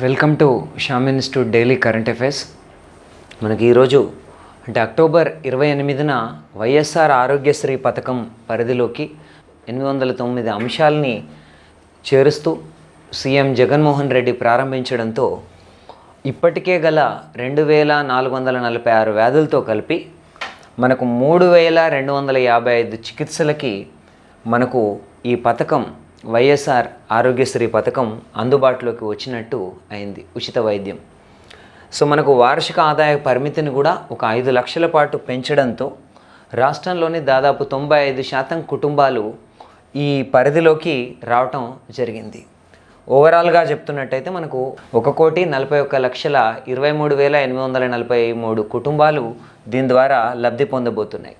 Welcome to Sam institute daily current affairs. మనకి ఈరోజు అంటే అక్టోబర్ 28న వైఎస్ఆర్ ఆరోగ్యశ్రీ పథకం పరిధిలోకి 809 అంశాలని చేరుస్తూ సీఎం జగన్మోహన్ రెడ్డి ప్రారంభించడంతో ఇప్పటికే గల 2446 వ్యాధులతో కలిపి మనకు 3255 చికిత్సలకి మనకు ఈ పథకం వైఎస్ఆర్ ఆరోగ్యశ్రీ పథకం అందుబాటులోకి వచ్చినట్టు అయింది. ఉచిత వైద్యం. సో మనకు వార్షిక ఆదాయ పరిమితిని కూడా ఒక 5 లక్షల పాటు పెంచడంతో రాష్ట్రంలోని దాదాపు 95% కుటుంబాలు ఈ పరిధిలోకి రావటం జరిగింది. ఓవరాల్గా చెప్తున్నట్టయితే మనకు 1,41,23,843 కుటుంబాలు దీని ద్వారా లబ్ధి పొందబోతున్నాయి.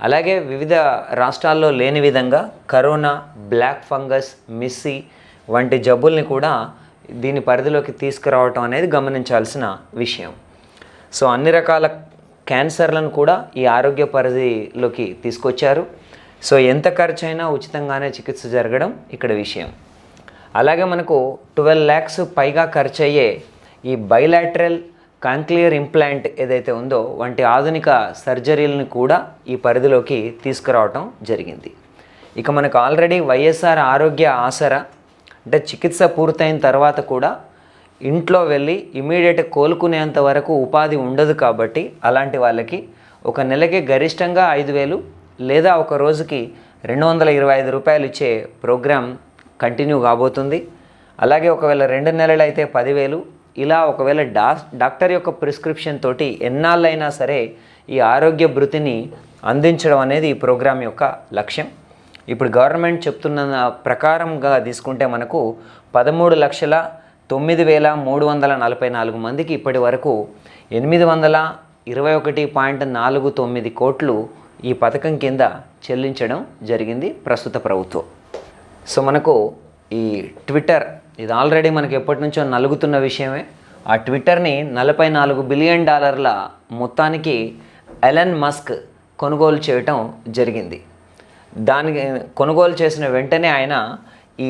అలాగే వివిధ రాష్ట్రాల్లో లేని విధంగా కరోనా, బ్లాక్ ఫంగస్, మిస్సీ వంటి జబ్బుల్ని కూడా దీని పరిధిలోకి తీసుకురావటం అనేది గమనించాల్సిన విషయం. సో అన్ని రకాల క్యాన్సర్లను కూడా ఈ ఆరోగ్య పరిధిలోకి తీసుకొచ్చారు. సో ఎంత ఖర్చు అయినా ఉచితంగానే చికిత్స జరగడం ఇక్కడ విషయం. అలాగే మనకు 12 lakhs పైగా ఖర్చు అయ్యే ఈ బైలాటరల్ కాంక్లియర్ ఇంప్లాంట్ ఏదైతే ఉందో వంటి ఆధునిక సర్జరీలను కూడా ఈ పరిధిలోకి తీసుకురావటం జరిగింది. ఇక మనకు ఆల్రెడీ వైఎస్ఆర్ ఆరోగ్య ఆసరా అంటే చికిత్స పూర్తయిన తర్వాత కూడా ఇంట్లో వెళ్ళి ఇమీడియట్ కోలుకునేంత వరకు ఉపాధి ఉండదు కాబట్టి అలాంటి వాళ్ళకి ఒక నెలకి గరిష్టంగా 5,000 లేదా ఒక రోజుకి 225 రూపాయలు ఇచ్చే ప్రోగ్రాం కంటిన్యూ కాబోతుంది. అలాగే ఒకవేళ 2 నెలలు అయితే 10,000. ఇలా ఒకవేళ డాక్టర్ యొక్క ప్రిస్క్రిప్షన్ తోటి ఎన్నాళ్ళైనా సరే ఈ ఆరోగ్య భృతిని అందించడం అనేది ఈ ప్రోగ్రాం యొక్క లక్ష్యం. ఇప్పుడు గవర్నమెంట్ చెప్తున్న ప్రకారంగా తీసుకుంటే మనకు 13,09,344 మందికి ఇప్పటి వరకు 821.49 కోట్లు ఈ పథకం కింద చెల్లించడం జరిగింది ప్రస్తుత ప్రభుత్వం. సో మనకు ఈ ట్విట్టర్ ఇది ఆల్రెడీ మనకి ఎప్పటి నుంచో నలుగుతున్న విషయమే. ఆ ట్విట్టర్ని $44 బిలియన్ మొత్తానికి ఎలన్ మస్క్ కొనుగోలు చేయటం జరిగింది. దానికి కొనుగోలు చేసిన వెంటనే ఆయన ఈ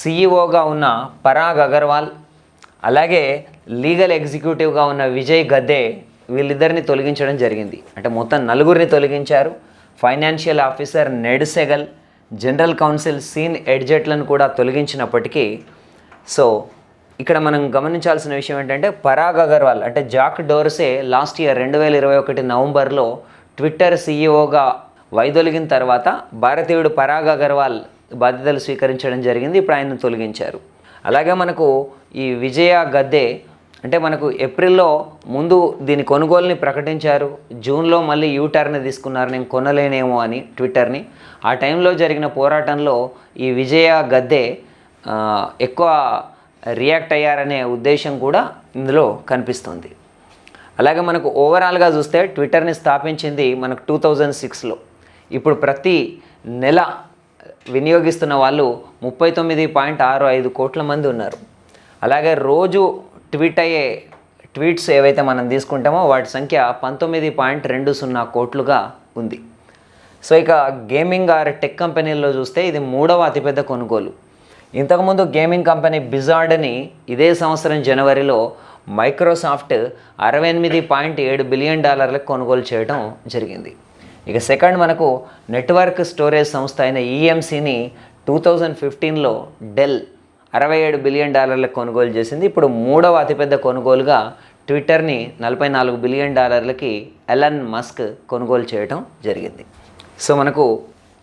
సీఈఓగా ఉన్న పరాగ్ అగర్వాల్, అలాగే లీగల్ ఎగ్జిక్యూటివ్గా ఉన్న విజయ్ గద్దే వీళ్ళిద్దరిని తొలగించడం జరిగింది. అంటే మొత్తం 4 తొలగించారు. Financial officer Ned Segal, general counsel Sean ఎడ్జెట్లను కూడా తొలగించినప్పటికీ సో ఇక్కడ మనం గమనించాల్సిన విషయం ఏంటంటే పరాగ్ అగర్వాల్ అంటే జాక్ డోర్సే లాస్ట్ ఇయర్ 2021 నవంబర్లో ట్విట్టర్ సీఈఓగా వైదొలిగిన తర్వాత భారతీయుడు పరాగ్ అగర్వాల్ బాధ్యతలు స్వీకరించడం జరిగింది. ఇప్పుడు ఆయన్ని తొలగించారు. అలాగే మనకు ఈ విజయ గద్దే అంటే మనకు ఏప్రిల్లో ముందు దీని కొనుగోలుని ప్రకటించారు. జూన్లో మళ్ళీ యూటర్న్ తీసుకున్నారు, నేను కొనలేనేమో అని ట్విట్టర్ని. ఆ టైంలో జరిగిన పోరాటంలో ఈ విజయ గద్దే ఎక్కువ రియాక్ట్ అయ్యారనే ఉద్దేశం కూడా ఇందులో కనిపిస్తుంది. అలాగే మనకు ఓవరాల్గా చూస్తే ట్విట్టర్ని స్థాపించింది మనకు 2006లో. ఇప్పుడు ప్రతి నెల వినియోగిస్తున్న వాళ్ళు 39.65 కోట్ల మంది ఉన్నారు. అలాగే రోజు ట్వీట్ అయ్యే ట్వీట్స్ ఏవైతే మనం తీసుకుంటామో వాటి సంఖ్య 19.20 కోట్లుగా ఉంది. సో ఇక గేమింగ్ ఆర్ టెక్ కంపెనీల్లో చూస్తే ఇది 3వ అతిపెద్ద కొనుగోలు. ఇంతకుముందు గేమింగ్ కంపెనీ బిజార్డ్ని ఇదే సంవత్సరం జనవరిలో మైక్రోసాఫ్ట్ $68.7 బిలియన్ కొనుగోలు చేయడం జరిగింది. ఇక సెకండ్ మనకు నెట్వర్క్ స్టోరేజ్ సంస్థ అయిన ఈఎంసీని 2015లో డెల్ $67 బిలియన్ కొనుగోలు చేసింది. ఇప్పుడు 3వ అతిపెద్ద కొనుగోలుగా ట్విట్టర్ని $44 బిలియన్ ఎలన్ మస్క్ కొనుగోలు చేయడం జరిగింది. సో మనకు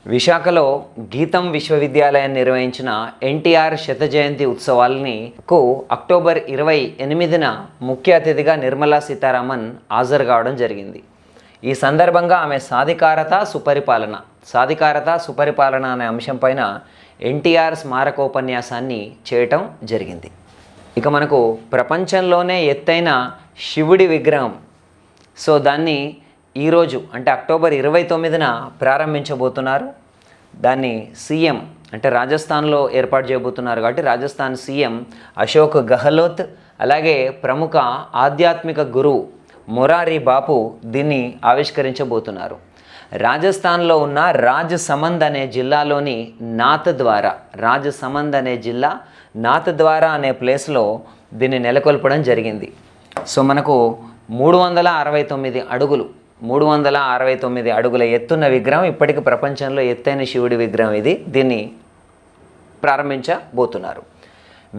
విశాఖలో గీతం విశ్వవిద్యాలయాన్ని నిర్వహించిన ఎన్టీఆర్ శత జయంతి ఉత్సవాలకు అక్టోబర్ 28న ముఖ్య అతిథిగా నిర్మలా సీతారామన్ హాజరు కావడం జరిగింది. ఈ సందర్భంగా ఆమె సాధికారత సుపరిపాలన అనే అంశం పైన ఎన్టీఆర్ స్మారకోపన్యాసాన్ని చేయటం జరిగింది. ఇక మనకు ప్రపంచంలోనే ఎత్తైన శివుడి విగ్రహం సో దాన్ని ఈరోజు అంటే అక్టోబర్ 29న ప్రారంభించబోతున్నారు. దాన్ని సీఎం అంటే రాజస్థాన్లో ఏర్పాటు చేయబోతున్నారు కాబట్టి రాజస్థాన్ సీఎం అశోక్ గెహ్లోత్ అలాగే ప్రముఖ ఆధ్యాత్మిక గురువు మొరారి బాపు దీన్ని ఆవిష్కరించబోతున్నారు. రాజస్థాన్లో ఉన్న రాజసమంద్ అనే జిల్లాలోని నాథ్ ద్వారా అనే ప్లేస్లో దీన్ని నెలకొల్పడం జరిగింది. సో మనకు 369 అడుగులు 369 అడుగుల ఎత్తున్న విగ్రహం, ఇప్పటికి ప్రపంచంలో ఎత్తైన శివుడి విగ్రహం ఇది. దీన్ని ప్రారంభించబోతున్నారు.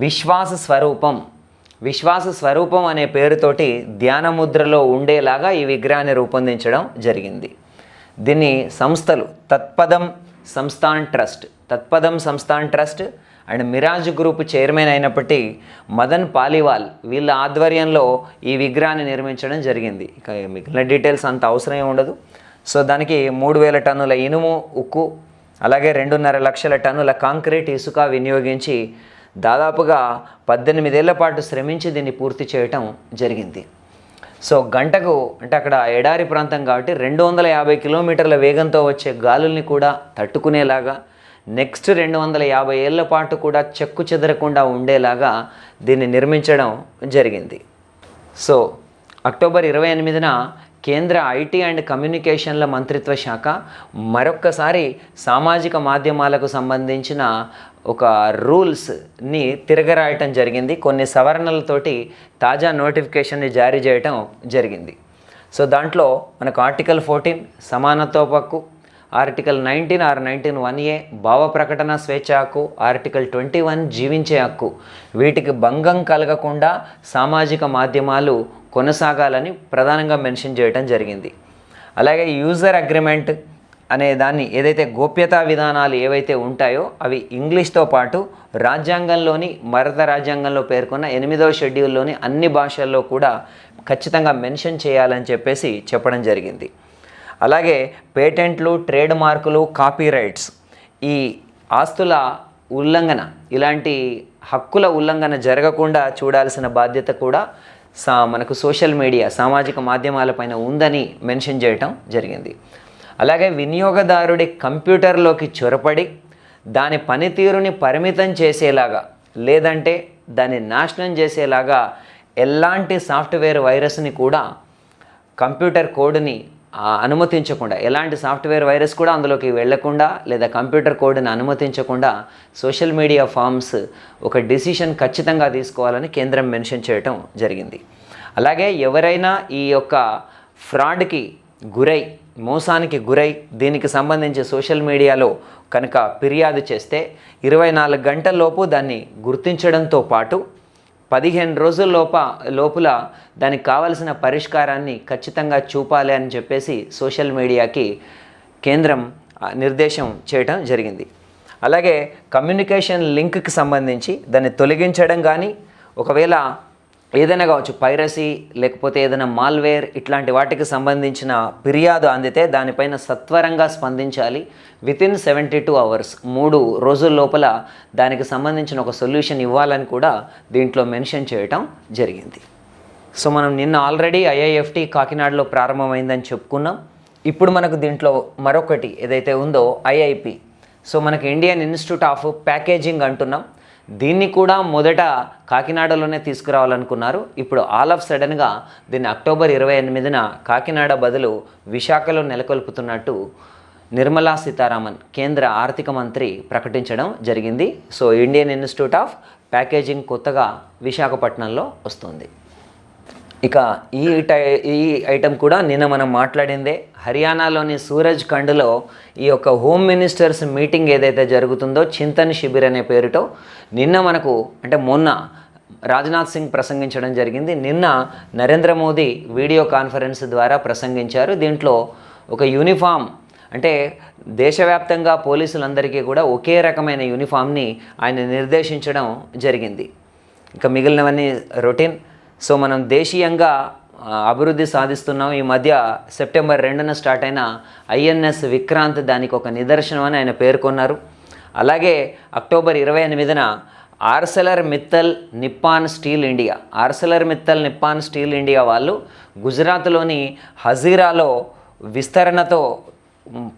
విశ్వాస స్వరూపం అనే పేరుతోటి ధ్యాన ముద్రలో ఉండేలాగా ఈ విగ్రహాన్ని రూపొందించడం జరిగింది. దీన్ని సంస్థలు Tatpadam Sansthan trust and Miraj group chairman అయినప్పటి మదన్ పాలివాల్ వీళ్ళ ఆధ్వర్యంలో ఈ విగ్రహాన్ని నిర్మించడం జరిగింది. ఇక మిగిలిన డీటెయిల్స్ అంత అవసరం ఉండదు. సో దానికి 3000 టన్నుల ఇనుము, ఉక్కు, అలాగే 2.5 లక్షల టన్నుల కాంక్రీట్, ఇసుక వినియోగించి దాదాపుగా 18 ఏళ్ల పాటు శ్రమించి దీన్ని పూర్తి చేయటం జరిగింది. సో గంటకు, అంటే అక్కడ ఎడారి ప్రాంతం కాబట్టి 250 కిలోమీటర్ల వేగంతో వచ్చే గాలుల్ని కూడా తట్టుకునేలాగా, నెక్స్ట్ 250 ఏళ్ల పాటు కూడా చెక్కు చెదరకుండా ఉండేలాగా దీన్ని నిర్మించడం జరిగింది. సో అక్టోబర్ 28న కేంద్ర ఐటీ అండ్ కమ్యూనికేషన్ల మంత్రిత్వ శాఖ మరొక్కసారి సామాజిక మాధ్యమాలకు సంబంధించిన ఒక రూల్స్ని తిరగరాయటం జరిగింది. కొన్ని సవరణలతోటి తాజా నోటిఫికేషన్ని జారీ చేయటం జరిగింది. సో దాంట్లో మనకు ఆర్టికల్ 14 సమానత్వపు హక్కు, ఆర్టికల్ 19 ఆర్ 19(1)(a) భావ ప్రకటన స్వేచ్ఛ హక్కు, ఆర్టికల్ 21 జీవించే హక్కు, వీటికి భంగం కలగకుండా సామాజిక మాధ్యమాలు కొనసాగాలని ప్రధానంగా మెన్షన్ చేయడం జరిగింది. అలాగే యూజర్ అగ్రిమెంట్ అనే దాన్ని, ఏదైతే గోప్యతా విధానాలు ఏవైతే ఉంటాయో అవి ఇంగ్లీష్తో పాటు రాజ్యాంగంలోని, భారత రాజ్యాంగంలో పేర్కొన్న 8వ షెడ్యూల్లోని అన్ని భాషల్లో కూడా ఖచ్చితంగా మెన్షన్ చేయాలని చెప్పేసి చెప్పడం జరిగింది. అలాగే పేటెంట్లు, ట్రేడ్ మార్కులు, కాపీరైట్స్, ఈ ఆస్తుల ఉల్లంఘన, ఇలాంటి హక్కుల ఉల్లంఘన జరగకుండా చూడాల్సిన బాధ్యత కూడా మనకు సోషల్ మీడియా, సామాజిక మాధ్యమాలపైన ఉందని మెన్షన్ చేయటం జరిగింది. అలాగే వినియోగదారుడి కంప్యూటర్లోకి చొరపడి దాని పనితీరుని పరిమితం చేసేలాగా, లేదంటే దాన్ని నాశనం చేసేలాగా ఎలాంటి సాఫ్ట్వేర్ వైరస్ని కూడా, కంప్యూటర్ కోడ్ని అనుమతించకుండా, ఎలాంటి సాఫ్ట్వేర్ వైరస్ కూడా అందులోకి వెళ్లకుండా లేదా కంప్యూటర్ కోడ్ని అనుమతించకుండా సోషల్ మీడియా ఫామ్స్ ఒక డిసిషన్ ఖచ్చితంగా తీసుకోవాలని కేంద్రం మెన్షన్ చేయటం జరిగింది. అలాగే ఎవరైనా ఈ యొక్క ఫ్రాడ్కి గురై, మోసానికి గురై దీనికి సంబంధించి సోషల్ మీడియాలో కనుక ఫిర్యాదు చేస్తే 24 గంటల్లోపు దాన్ని గుర్తించడంతో పాటు 15 రోజుల లోపల దానికి కావలసిన పరిష్కారాన్ని ఖచ్చితంగా చూపాలి అని చెప్పేసి సోషల్ మీడియాకి కేంద్రం నిర్దేశం చేయటం జరిగింది. అలాగే కమ్యూనికేషన్ లింక్కి సంబంధించి దాన్ని తొలగించడం కానీ, ఒకవేళ ఏదైనా కావచ్చు పైరసీ లేకపోతే ఏదైనా మాల్వేర్ ఇట్లాంటి వాటికి సంబంధించిన ఫిర్యాదు అందితే దానిపైన సత్వరంగా స్పందించాలి. వితిన్ 72 అవర్స్, 3 రోజుల లోపల దానికి సంబంధించిన ఒక సొల్యూషన్ ఇవ్వాలని కూడా దీంట్లో మెన్షన్ చేయటం జరిగింది. సో మనం నిన్న ఆల్రెడీ IIFT కాకినాడలో ప్రారంభమైందని చెప్పుకున్నాం. ఇప్పుడు మనకు దీంట్లో మరొకటి ఏదైతే ఉందో IIP, సో మనకి ఇండియన్ ఇన్స్టిట్యూట్ ఆఫ్ ప్యాకేజింగ్ అంటున్నాం. దీన్ని కూడా మొదట కాకినాడలోనే తీసుకురావాలనుకున్నారు. ఇప్పుడు ఆల్ ఆఫ్ సడన్గా దీన్ని అక్టోబర్ 28న కాకినాడ బదులు విశాఖలో నెలకొల్పుతున్నట్టు నిర్మలా సీతారామన్ కేంద్ర ఆర్థిక మంత్రి ప్రకటించడం జరిగింది. So Indian institute of packaging కొత్తగా విశాఖపట్నంలో వస్తుంది. ఇక ఈ ఐటెం కూడా నిన్న మనం మాట్లాడిందే. హర్యానాలోని సూరజ్ ఖండ్లో ఈ యొక్క హోమ్ మినిస్టర్స్ మీటింగ్ ఏదైతే జరుగుతుందో, చింతన్ శిబిర్ అనే పేరుతో, నిన్న మనకు, అంటే మొన్న రాజ్నాథ్ సింగ్ ప్రసంగించడం జరిగింది. నిన్న నరేంద్ర మోదీ వీడియో కాన్ఫరెన్స్ ద్వారా ప్రసంగించారు. దీంట్లో ఒక యూనిఫామ్, అంటే దేశవ్యాప్తంగా పోలీసులందరికీ కూడా ఒకే రకమైన యూనిఫామ్ని ఆయన నిర్దేశించడం జరిగింది. ఇక మిగిలినవన్నీ రొటీన్. సో మనం దేశీయంగా అభివృద్ధి సాధిస్తున్నాం. ఈ మధ్య సెప్టెంబర్ 2న స్టార్ట్ అయిన INS విక్రాంత్ దానికి ఒక నిదర్శనం అని ఆయన పేర్కొన్నారు. అలాగే అక్టోబర్ 28న Arcelor Mittal Nippon steel India వాళ్ళు గుజరాత్లోని హజీరాలో విస్తరణతో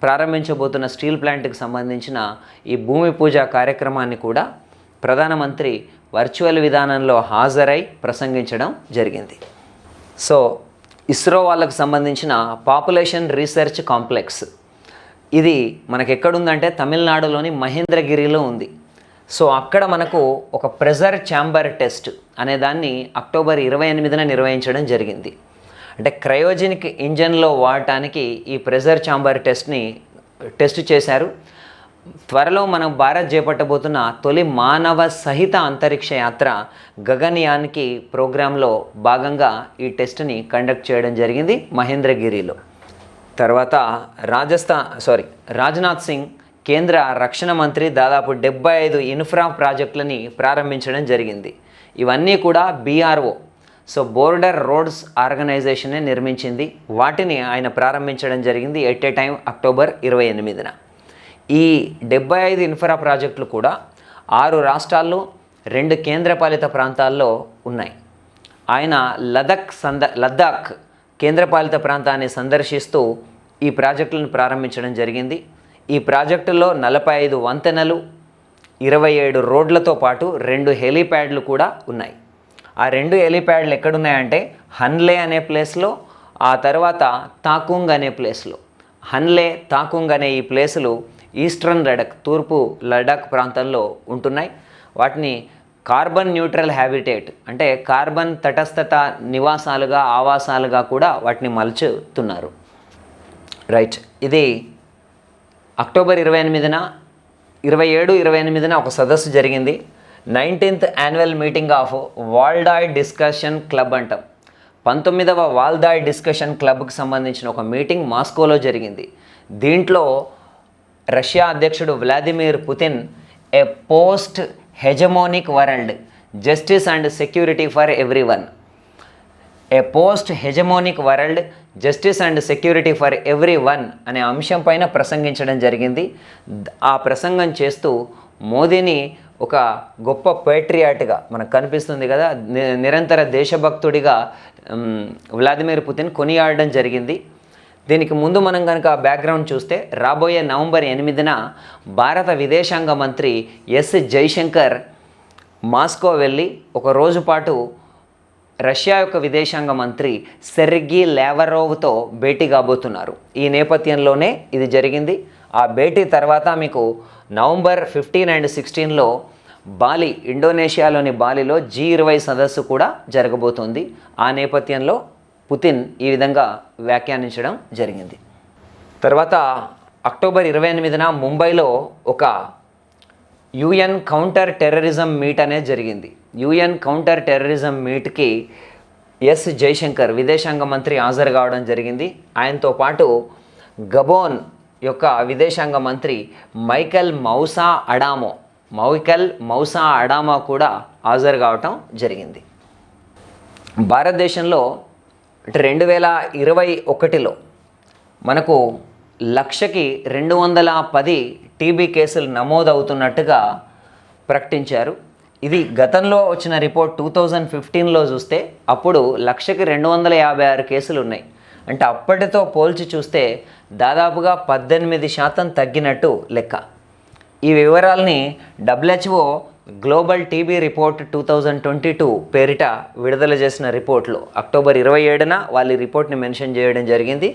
ప్రారంభించబోతున్న స్టీల్ ప్లాంట్కి సంబంధించిన ఈ భూమి పూజ కార్యక్రమాన్ని కూడా ప్రధానమంత్రి వర్చువల్ విధానంలో హాజరై ప్రసంగించడం జరిగింది. సో ఇస్రో వాళ్ళకు సంబంధించిన పాపులేషన్ రీసెర్చ్ కాంప్లెక్స్, ఇది మనకు ఎక్కడుందంటే తమిళనాడులోని మహేంద్రగిరిలో ఉంది. సో అక్కడ మనకు ఒక ప్రెజర్ ఛాంబర్ టెస్ట్ అనే దాన్ని అక్టోబర్ 28న నిర్వహించడం జరిగింది. అంటే క్రయోజెనిక్ ఇంజన్లో వాడటానికి ఈ ప్రెజర్ ఛాంబర్ టెస్ట్ చేశారు. త్వరలో మనం భారత్ చేపట్టబోతున్న తొలి మానవ సహిత అంతరిక్ష యాత్ర గగన్యాన్కి ప్రోగ్రాంలో భాగంగా ఈ టెస్ట్ని కండక్ట్ చేయడం జరిగింది మహేంద్రగిరిలో. తర్వాత రాజ్నాథ్ సింగ్ కేంద్ర రక్షణ మంత్రి దాదాపు 75 ఇన్ఫ్రా ప్రాజెక్టులని ప్రారంభించడం జరిగింది. ఇవన్నీ కూడా BRO, సో బోర్డర్ రోడ్స్ ఆర్గనైజేషనే నిర్మించింది. వాటిని ఆయన ప్రారంభించడం జరిగింది ఎట్ ఏ టైం అక్టోబర్ 28న. ఈ 75 ఇన్ఫ్రా ప్రాజెక్టులు కూడా 6 రాష్ట్రాల్లో 2 కేంద్రపాలిత ప్రాంతాల్లో ఉన్నాయి. ఆయన లద్దాఖ్ కేంద్రపాలిత ప్రాంతాన్ని సందర్శిస్తూ ఈ ప్రాజెక్టులను ప్రారంభించడం జరిగింది. ఈ ప్రాజెక్టుల్లో 45 వంతెనలు, 27 రోడ్లతో పాటు 2 హెలీప్యాడ్లు కూడా ఉన్నాయి. ఆ 2 హెలీప్యాడ్లు ఎక్కడున్నాయంటే హన్లే అనే ప్లేస్లో, ఆ తర్వాత తాకుంగ్ అనే ప్లేస్లో. హన్లే, తాకుంగ్ అనే ఈ ప్లేసులు ఈస్టర్న్ లడాక్, తూర్పు లడాక్ ప్రాంతంలో ఉంటున్నాయి. వాటిని కార్బన్ న్యూట్రల్ హ్యాబిటేట్ అంటే కార్బన్ తటస్థత నివాసాలుగా, ఆవాసాలుగా కూడా వాటిని మలుచుతున్నారు. రైట్, ఇది అక్టోబర్ 27న 27-28న ఒక సదస్సు జరిగింది. 19th annual meeting of Valdai discussion club అంటాం. 19వ వాల్దాయ్ డిస్కషన్ క్లబ్కి సంబంధించిన ఒక మీటింగ్ మాస్కోలో జరిగింది. దీంట్లో రష్యా అధ్యక్షుడు Vladimir Putin a post hegemonic world, justice and security for everyone, a post hegemonic world, justice and security for everyone అనే అంశం పైన ప్రసంగించడం జరిగింది. ఆ ప్రసంగం చేస్తూ మోదీని ఒక గొప్ప పేట్రియాట్గా మనకు కనిపిస్తుంది కదా, నిరంతర దేశభక్తుడిగా వ్లాదిమిర్ పుతిన్ కొనియాడడం జరిగింది. దీనికి ముందు మనం కనుక బ్యాక్గ్రౌండ్ చూస్తే, రాబోయే నవంబర్ 8న భారత విదేశాంగ మంత్రి ఎస్ జైశంకర్ మాస్కో వెళ్ళి ఒక రోజు పాటు రష్యా యొక్క విదేశాంగ మంత్రి సెర్గీ లావ్రోవ్తో భేటీ కాబోతున్నారు. ఈ నేపథ్యంలోనే ఇది జరిగింది. ఆ భేటీ తర్వాత మీకు నవంబర్ 15 and 16లో బాలి, ఇండోనేషియాలోని బాలిలో G20 సదస్సు కూడా జరగబోతోంది. ఆ నేపథ్యంలో పుతిన్ ఈ విధంగా వ్యాఖ్యానించడం జరిగింది. తర్వాత అక్టోబర్ 28న ముంబైలో ఒక UN కౌంటర్ టెర్రరిజం మీట్ అనేది జరిగింది. UN కౌంటర్ టెర్రరిజం మీట్కి ఎస్ జైశంకర్ విదేశాంగ మంత్రి హాజరు కావడం జరిగింది. ఆయనతో పాటు గబోన్ యొక్క విదేశాంగ మంత్రి మైకెల్ మౌసా అడామో కూడా హాజరు కావటం జరిగింది. భారతదేశంలో 2021లో మనకు 1,210 టీబీ కేసులు నమోదవుతున్నట్టుగా ప్రకటించారు. ఇది గతంలో వచ్చిన రిపోర్ట్ 2015లో చూస్తే అప్పుడు 1,256 కేసులు ఉన్నాయి. అంటే అప్పటితో పోల్చి చూస్తే దాదాపుగా 18% తగ్గినట్టు లెక్క. ఈ వివరాల్ని WHO గ్లోబల్ టీబీ రిపోర్ట్ 2022 పేరిట విడుదల చేసిన రిపోర్ట్లో అక్టోబర్ 27న వాళ్ళు ఈ రిపోర్ట్ని మెన్షన్ చేయడం జరిగింది.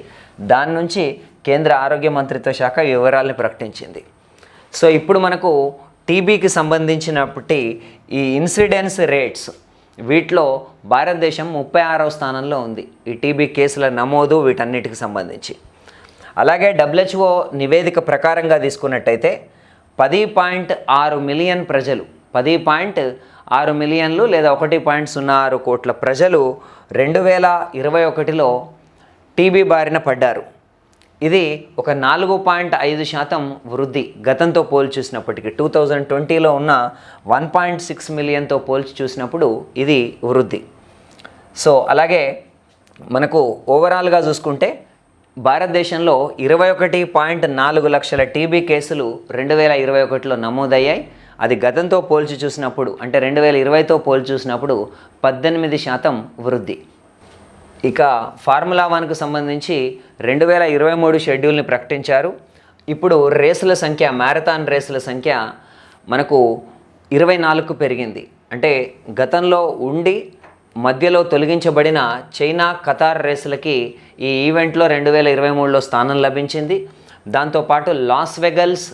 దాని నుంచి కేంద్ర ఆరోగ్య మంత్రిత్వ శాఖ వివరాల్ని ప్రకటించింది. సో ఇప్పుడు మనకు టీబీకి సంబంధించినప్పటి ఈ ఇన్సిడెన్స్ రేట్స్ వీటిలో భారతదేశం 36వ స్థానంలో ఉంది, ఈ టీబీ కేసుల నమోదు వీటన్నిటికి సంబంధించి. అలాగే WHO నివేదిక ప్రకారంగా తీసుకున్నట్టయితే 10.6 మిలియన్ ప్రజలు, 10.6 మిలియన్లు లేదా 1.06 కోట్ల ప్రజలు 2021లో టీబీ బారిన పడ్డారు. ఇది ఒక 4.5% వృద్ధి గతంతో పోల్చి చూసినప్పటికీ. 2020లో ఉన్న 1.6 మిలియన్తో పోల్చి చూసినప్పుడు ఇది వృద్ధి. సో అలాగే మనకు ఓవరాల్గా చూసుకుంటే భారతదేశంలో 21.4 లక్షల టీబీ కేసులు 2021లో నమోదయ్యాయి. అది గతంతో పోల్చి చూసినప్పుడు అంటే 2020తో పోల్చి చూసినప్పుడు 18% వృద్ధి. ఇక ఫార్ములా 1కు సంబంధించి 2023 షెడ్యూల్ని ప్రకటించారు. ఇప్పుడు రేసుల సంఖ్య, మ్యారథాన్ రేసుల సంఖ్య మనకు 24కు పెరిగింది. అంటే గతంలో ఉండి మధ్యలో తొలగించబడిన చైనా, ఖతార్ రేసులకి ఈ ఈవెంట్లో 2023లో స్థానం లభించింది. దాంతోపాటు లాస్ వెగస్,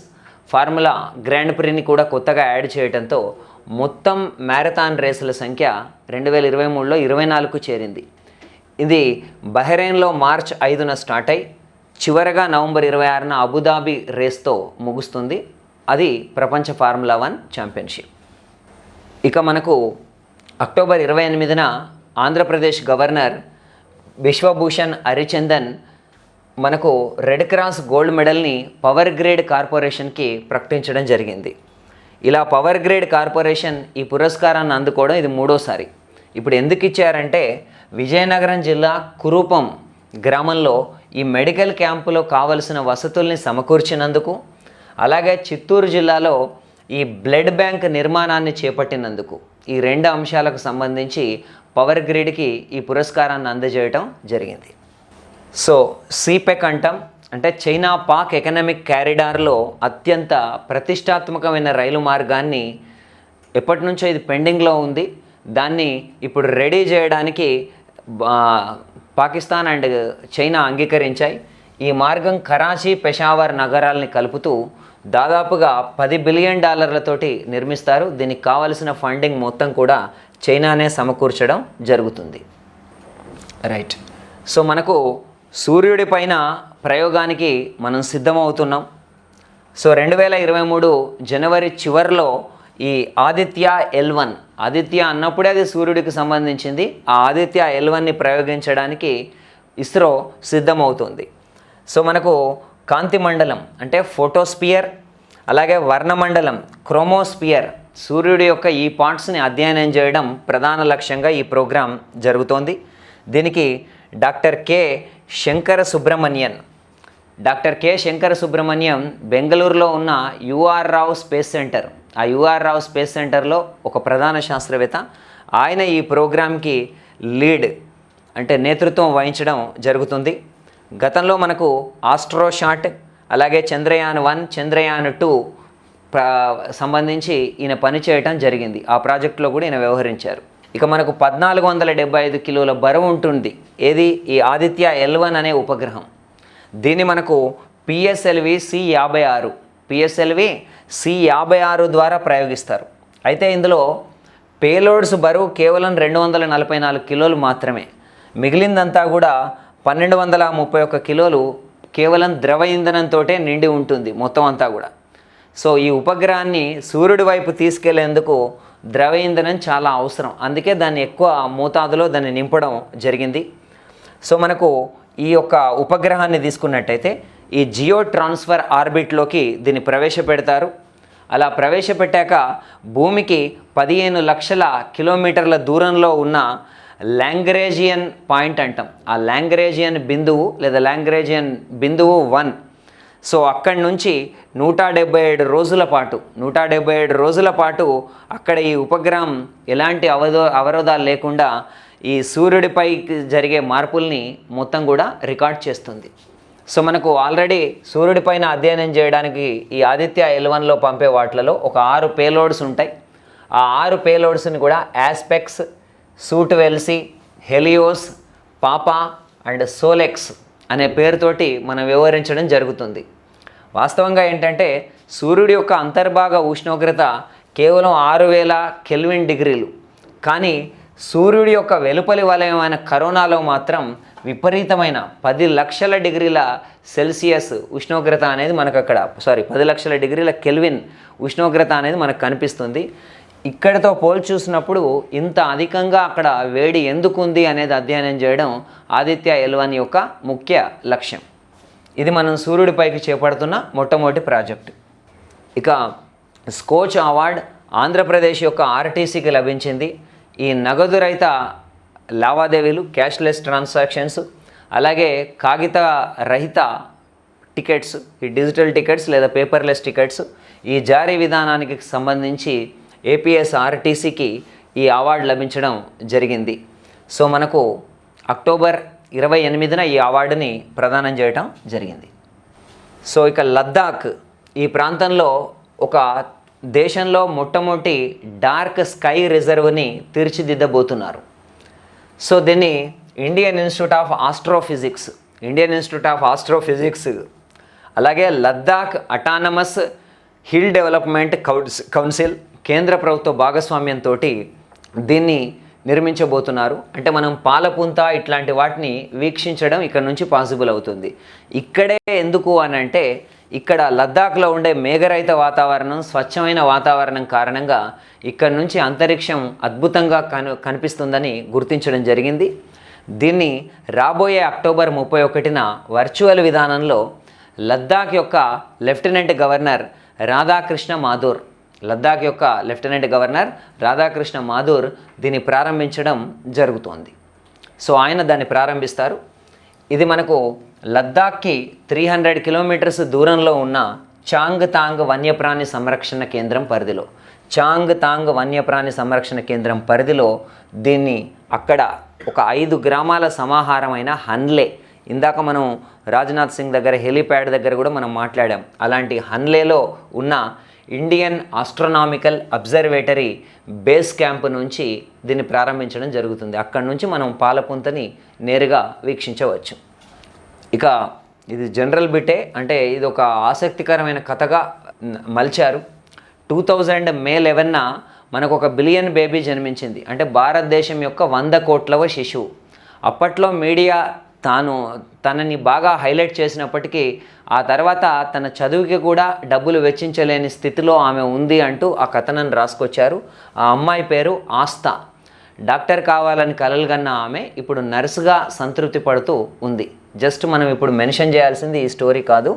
ఫార్ములా గ్రాండ్ ప్రీని కూడా కొత్తగా యాడ్ చేయడంతో మొత్తం మ్యారథాన్ రేసుల సంఖ్య 2023లో 24కు చేరింది. ఇది బహ్రెయిన్లో మార్చ్ 5న స్టార్ట్ అయి చివరగా నవంబర్ 26న అబుదాబి రేస్తో ముగుస్తుంది. అది ప్రపంచ ఫార్ములా 1 ఛాంపియన్షిప్. ఇక మనకు అక్టోబర్ 28న ఆంధ్రప్రదేశ్ గవర్నర్ బిశ్వభూషణ్ హరిచందన్ మనకు రెడ్ క్రాస్ గోల్డ్ మెడల్ని పవర్ గ్రేడ్ కార్పొరేషన్కి ప్రకటించడం జరిగింది. ఇలా పవర్ గ్రేడ్ కార్పొరేషన్ ఈ పురస్కారాన్ని అందుకోవడం ఇది 3వసారి. ఇప్పుడు ఎందుకు ఇచ్చారంటే విజయనగరం జిల్లా కురూపం గ్రామంలో ఈ మెడికల్ క్యాంపులో కావలసిన వసతుల్ని సమకూర్చినందుకు, అలాగే చిత్తూరు జిల్లాలో ఈ బ్లడ్ బ్యాంక్ నిర్మాణాన్ని చేపట్టినందుకు, ఈ 2 అంశాలకు సంబంధించి పవర్ గ్రిడ్కి ఈ పురస్కారాన్ని అందజేయటం జరిగింది. సో సిపెక్ అంటాం, అంటే చైనా పాక్ ఎకనామిక్ క్యారిడార్లో అత్యంత ప్రతిష్టాత్మకమైన రైలు మార్గాన్ని ఎప్పటి నుంచో ఇది పెండింగ్లో ఉంది. దాన్ని ఇప్పుడు రెడీ చేయడానికి పాకిస్తాన్ అండ్ చైనా అంగీకరించాయి. ఈ మార్గం కరాచీ, పెషావర్ నగరాలని కలుపుతూ దాదాపుగా $10 బిలియన్ నిర్మిస్తారు. దీనికి కావలసిన ఫండింగ్ మొత్తం కూడా చైనానే సమకూర్చడం జరుగుతుంది. రైట్. సో మనకు సూర్యుడి పైన ప్రయోగానికి మనం సిద్ధమవుతున్నాం. సో 2023 జనవరి చివరిలో ఈ ఆదిత్య L1, ఆదిత్య అన్నప్పుడే అది సూర్యుడికి సంబంధించింది, ఆ ఆదిత్య L1ని ప్రయోగించడానికి ఇస్రో సిద్ధమవుతుంది. సో మనకు కాంతి మండలం అంటే ఫోటోస్పియర్, అలాగే వర్ణమండలం క్రోమోస్పియర్, సూర్యుడి యొక్క ఈ పార్ట్స్ని అధ్యయనం చేయడం ప్రధాన లక్ష్యంగా ఈ ప్రోగ్రాం జరుగుతోంది. దీనికి డాక్టర్ కె శంకర సుబ్రమణ్యం బెంగళూరులో ఉన్న యుఆర్ రావు స్పేస్ సెంటర్, ఆ యుఆర్ రావు స్పేస్ సెంటర్లో ఒక ప్రధాన శాస్త్రవేత్త. ఆయన ఈ ప్రోగ్రాంకి లీడ్ అంటే నేతృత్వం వహించడం జరుగుతుంది. గతంలో మనకు ఆస్ట్రోషాట్, అలాగే చంద్రయాన్-1, చంద్రయాన్-2 సంబంధించి ఈయన పనిచేయటం జరిగింది. ఆ ప్రాజెక్టులో కూడా ఈయన వ్యవహరించారు. ఇక మనకు 1475 కిలోల బరువు ఉంటుంది. ఏది? ఈ ఆదిత్య L1 అనే ఉపగ్రహం. దీన్ని మనకు PSLV C56 ద్వారా ప్రయోగిస్తారు. అయితే ఇందులో పేలోడ్స్ బరువు కేవలం 244 కిలోలు మాత్రమే. మిగిలిందంతా కూడా 1231 కిలోలు కేవలం ద్రవ ఇంధనంతో నిండి ఉంటుంది మొత్తం అంతా కూడా. సో ఈ ఉపగ్రహాన్ని సూర్యుడి వైపు తీసుకెళ్లేందుకు ద్రవ ఇంధనం చాలా అవసరం. అందుకే దాన్ని ఎక్కువ మోతాదులో దాన్ని నింపడం జరిగింది. సో మనకు ఈ యొక్క ఉపగ్రహాన్ని తీసుకున్నట్టయితే ఈ జియో ట్రాన్స్ఫర్ ఆర్బిట్లోకి దీన్ని ప్రవేశపెడతారు. అలా ప్రవేశపెట్టాక భూమికి 15 లక్షల కిలోమీటర్ల దూరంలో ఉన్న లాంగ్రేజియన్ పాయింట్ అంటాం, ఆ లాంగ్రేజియన్ బిందువు లేదా లాంగ్రేజియన్ బిందువు 1. సో అక్కడి నుంచి 177 రోజుల పాటు అక్కడ ఈ ఉపగ్రహం ఎలాంటి అవరోధాలు లేకుండా ఈ సూర్యుడిపై జరిగే మార్పుల్ని మొత్తం కూడా రికార్డ్ చేస్తుంది. సో మనకు ఆల్రెడీ సూర్యుడిపైన అధ్యయనం చేయడానికి ఈ ఆదిత్య L1లో పంపే వాటిలలో ఒక 6 పేలోడ్స్ ఉంటాయి. ఆ 6 పేలోడ్స్ని కూడా ఆస్పెక్స్, సూట్వెల్సీ, హెలియోస్, పాపా అండ్ సోలెక్స్ అనే పేరుతోటి మనం వివరించడం జరుగుతుంది. వాస్తవంగా ఏంటంటే సూర్యుడి యొక్క అంతర్భాగ ఉష్ణోగ్రత కేవలం 6000 కెల్విన్ డిగ్రీలు. కానీ సూర్యుడి యొక్క వెలుపలి వలయమైన కరోనాలో మాత్రం విపరీతమైన 10 లక్షల డిగ్రీల సెల్సియస్ ఉష్ణోగ్రత అనేది మనకు అక్కడ 10 లక్షల డిగ్రీల కెల్విన్ ఉష్ణోగ్రత అనేది మనకు కనిపిస్తుంది. ఇక్కడితో పోల్చి చూసినప్పుడు ఇంత అధికంగా అక్కడ వేడి ఎందుకు ఉంది అనేది అధ్యయనం చేయడం ఆదిత్య L1 యొక్క ముఖ్య లక్ష్యం. ఇది మనం సూర్యుడిపైకి చేపడుతున్న మొట్టమొదటి ప్రాజెక్టు. ఇక స్కోచ్ అవార్డ్ ఆంధ్రప్రదేశ్ యొక్క ఆర్టీసీకి లభించింది. ఈ నగదు రహిత లావాదేవీలు, క్యాష్లెస్ ట్రాన్సాక్షన్స్, అలాగే కాగిత రహిత టికెట్స్, ఈ డిజిటల్ టికెట్స్ లేదా పేపర్లెస్ టికెట్స్, ఈ జారీ విధానానికి సంబంధించి ఏపీఎస్ఆర్టీసీకి ఈ అవార్డు లభించడం జరిగింది. సో మనకు అక్టోబర్ 28న ఈ అవార్డుని ప్రదానం చేయటం జరిగింది. సో ఇక లద్దాఖ్, ఈ ప్రాంతంలో ఒక దేశంలో మొట్టమొదటి డార్క్ స్కై రిజర్వ్ని తీర్చిదిద్దబోతున్నారు. సో దీన్ని ఇండియన్ ఇన్స్టిట్యూట్ ఆఫ్ ఆస్ట్రోఫిజిక్స్, అలాగే Ladakh autonomous hill development council కేంద్ర ప్రభుత్వ భాగస్వామ్యంతో దీన్ని నిర్మించబోతున్నారు. అంటే మనం పాలపుంత ఇట్లాంటి వాటిని వీక్షించడం ఇక్కడ నుంచి పాసిబుల్ అవుతుంది. ఇక్కడే ఎందుకు అని అంటే ఇక్కడ లద్దాఖ్లో ఉండే మేఘరహిత వాతావరణం, స్వచ్ఛమైన వాతావరణం కారణంగా ఇక్కడ నుంచి అంతరిక్షం అద్భుతంగా కనిపిస్తుందని గుర్తించడం జరిగింది. దీన్ని రాబోయే అక్టోబర్ 31న వర్చువల్ విధానంలో లద్దాఖ్ యొక్క లెఫ్టినెంట్ గవర్నర్ రాధాకృష్ణ మాథూర్ దీన్ని ప్రారంభించడం జరుగుతోంది. సో ఆయన దాన్ని ప్రారంభిస్తారు. ఇది మనకు లద్దాఖ్కి 300 కిలోమీటర్స్ దూరంలో ఉన్న చాంగ్తాంగ్ వన్యప్రాణి సంరక్షణ కేంద్రం పరిధిలో దీన్ని అక్కడ ఒక 5 గ్రామాల సమాహారమైన హన్లే, ఇందాక మనం రాజ్నాథ్ సింగ్ దగ్గర హెలీప్యాడ్ దగ్గర కూడా మనం మాట్లాడాం, అలాంటి హన్లేలో ఉన్న Indian astronomical observatory base camp నుంచి దీన్ని ప్రారంభించడం జరుగుతుంది. అక్కడ నుంచి మనం పాలపుంతని నేరుగా వీక్షించవచ్చు. ఇక ఇది జనరల్ బిటే, అంటే ఇది ఒక ఆసక్తికరమైన కథగా మలిచారు. 2000 మే 11న మనకు ఒక బిలియన్ బేబీ జన్మించింది. అంటే భారతదేశం యొక్క 100 కోట్లవ శిశువు. అప్పట్లో మీడియా తనని బాగా హైలైట్ చేసినప్పటికీ ఆ తర్వాత తన చదువుకి కూడా డబ్బులు వెచ్చించలేని స్థితిలో ఆమె ఉంది అంటూ ఆ కథనాన్ని రాసుకొచ్చారు. ఆ అమ్మాయి పేరు ఆస్థా. డాక్టర్ కావాలని కలలుగన్న ఆమె ఇప్పుడు నర్సుగా సంతృప్తి పడుతూ ఉంది. జస్ట్ మనం ఇప్పుడు మెన్షన్ చేయాల్సింది ఈ స్టోరీ కాదు.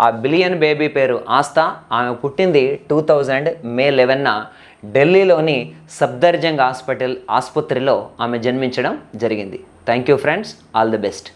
ఆ బిలియన్ బేబీ పేరు ఆస్థా. ఆమె పుట్టింది 2000 మే 11న ఢిల్లీలోని సఫ్దర్జంగ్ ఆసుపత్రిలో ఆమె జన్మించడం జరిగింది. Thank you friends, all the best.